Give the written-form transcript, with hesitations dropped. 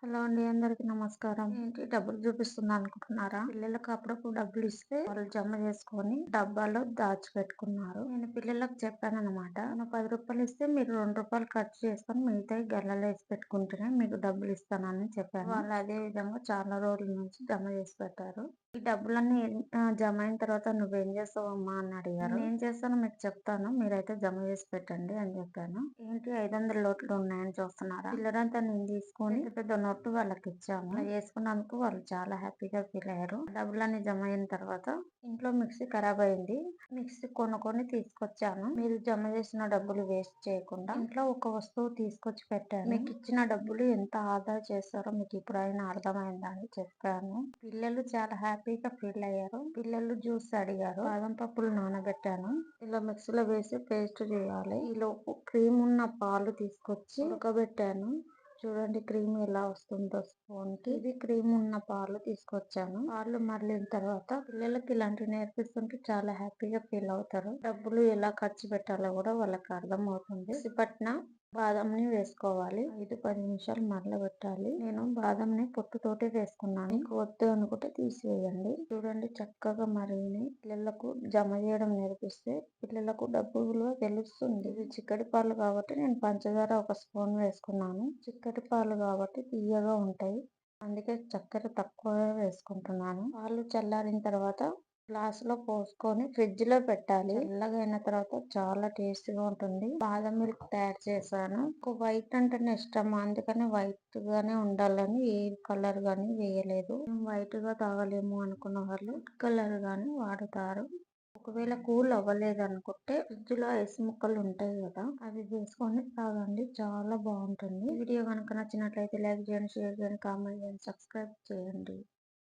Hello అండి, అందరికి నమస్కారం. ఏంటి డబ్బులు చూపిస్తుంది అనుకుంటున్నారా? పిల్లలకు అప్పుడప్పుడు డబ్బులు ఇస్తే వాళ్ళు జమ చేసుకొని డబ్బాలో దాచిపెట్టుకున్నారు. నేను పిల్లలకు చెప్పాను అనమాట, నేను 10 రూపాయలు ఇస్తే మీరు 2 రూపాయలు ఖర్చు చేసుకొని మిగతా గల్లలో వేసి పెట్టుకుంటేనే మీకు డబ్బులు ఇస్తానని చెప్పాను. వాళ్ళు అదే విధంగా చాలా రోజుల నుంచి జమ చేసి పెట్టారు. ఈ డబ్బులన్నీ జమ అయిన తర్వాత నువ్వేం చేస్తావమ్మా అని అడిగారు. నేను ఏం చేస్తానో మీకు చెప్తాను, మీరైతే జమ చేసి పెట్టండి అని చెప్పాను. ఏంటి 500 నోట్లు ఉన్నాయని చూస్తున్నారా? చిల్లరంతా నేను తీసుకొని పెద్ద పెద్ద నోట్లు వాళ్ళకి ఇచ్చాము. అలా చేసుకున్నందుకు వాళ్ళు చాలా హ్యాపీగా ఫీల్ అయ్యారు. డబ్బులన్నీ జమ అయిన తర్వాత ఇంట్లో మిక్సీ ఖరాబ్ అయింది. మిక్సీ కొనుక్కొని తీసుకొచ్చాను. మీరు జమ చేసిన డబ్బులు వేస్ట్ చేయకుండా ఇంట్లో ఒక వస్తువు తీసుకొచ్చి పెట్టాను. మీకు ఇచ్చిన డబ్బులు ఎంత ఆదా చేస్తారో మీకు ఇప్పుడైనా అర్థమైందా అని చెప్పాను. పిల్లలు చాలా హ్యాపీగా ఫీల్ అయ్యారు. పిల్లలు జ్యూస్ అడిగారు. బాదం పప్పులు నానబెట్టాను. ఇలా మిక్సీలో వేసి పేస్ట్ చేయాలి. ఈలోపు క్రీమ్ ఉన్న పాలు తీసుకొచ్చి ఉడకబెట్టాను. చూడండి క్రీమ్ ఎలా వస్తుందో స్పూన్ కి. ఇది క్రీమ్ ఉన్న పాలు తీసుకొచ్చాను. పాలు మరిలిన తర్వాత పిల్లలకి ఇలాంటివి నేర్పిస్తుంటే చాలా హ్యాపీగా ఫీల్ అవుతారు. డబ్బులు ఎలా ఖర్చు పెట్టాలో కూడా వాళ్ళకి అర్థం అవుతుంది. పట్టిన బాదంని వేసుకోవాలి. 5-10 నిమిషాలు మరలబెట్టాలి. నేను బాదంని పొట్టుతోటి వేసుకున్నాను. మీకు వద్దు అనుకుంటే తీసివేయండి. చూడండి చక్కగా మరిగినాయి. పిల్లలకు జమ చేయడం నేర్పిస్తే పిల్లలకు డబ్బు విలువ తెలుస్తుంది. ఇది చిక్కటి పాలు కాబట్టి నేను పంచదార 1 స్పూన్ వేసుకున్నాను. చిక్కటి పాలు కాబట్టి తీయగా ఉంటాయి, అందుకే చక్కెర తక్కువ వేసుకుంటున్నాను. పాలు చల్లారిన తర్వాత గ్లాస్ లో పోసుకొని ఫ్రిడ్జ్ లో పెట్టాలి. చల్లగా అయిన తర్వాత చాలా టేస్టీగా ఉంటుంది. బాదం మిల్క్ తయారు చేశాను. వైట్ అంటేనే ఇష్టం, అందుకని వైట్ గానే ఉండాలని ఏ కలర్ గాని వేయలేదు. వైట్ గా తాగలేము అనుకున్న వాళ్ళు కలర్ గాని వాడుతారు. ఒకవేళ కూల్ అవ్వలేదు అనుకుంటే ఫ్రిడ్జ్ లో ఐస్ ముక్కలు ఉంటాయి కదా, అవి వేసుకొని తాగండి, చాలా బాగుంటుంది. వీడియో కనుక నచ్చినట్లయితే లైక్ చేయండి, షేర్ చేయండి, కామెంట్ చేయండి, సబ్స్క్రైబ్ చేయండి.